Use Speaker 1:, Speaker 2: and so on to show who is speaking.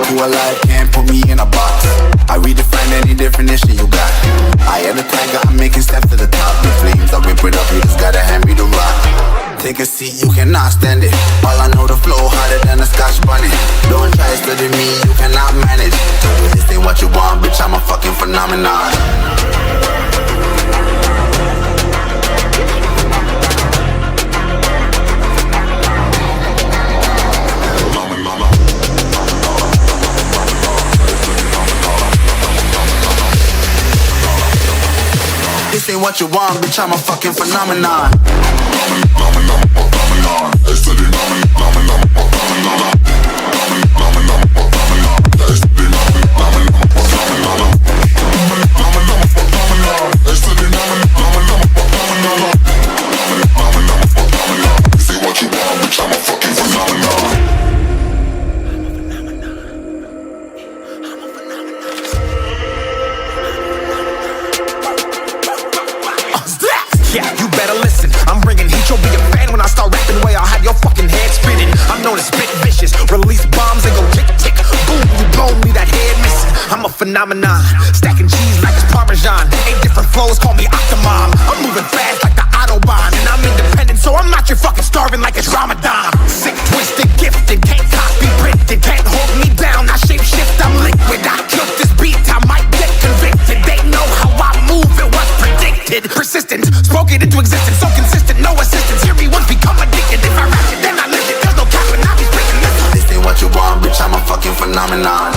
Speaker 1: Who alive can't put me in a box. I redefine any definition you got. I am the tiger, I'm making steps to the top. The flames, I whip it up, you just gotta hand me the rock. Take a seat, you cannot stand it. All I know, the flow harder than a Scotch bunny. Don't try studying me, you cannot manage. This ain't what you want, bitch, I'm a fucking phenomenon. This ain't what you want, bitch, I'm a fucking phenomenon.
Speaker 2: Yeah, you better listen. I'm bringing heat, you'll be a fan when I start rapping. Way I'll have your fucking head spinning. I'm known as spit vicious, release bombs and go tick tick. Boom, you blow me, that head missing. I'm a phenomenon, stacking cheese like it's Parmesan. 8 different flows, call me Octomom. I'm moving fast like the Autobahn, and I'm independent, so I'm not your fucking starving like it's Ramadan. Sick, twisted, gifted, can't copy, printed, can't hold me down. I shape shift, I'm liquid. I killed this beat, I might get convicted. They know how I move, it was predicted. Persistent, spoke it into existence, so consistent, no assistance. Hear me once, become addicted. If I rap it, then I live it. There's no cap and I be speaking.
Speaker 1: This ain't what you want, bitch, I'm a fucking phenomenon.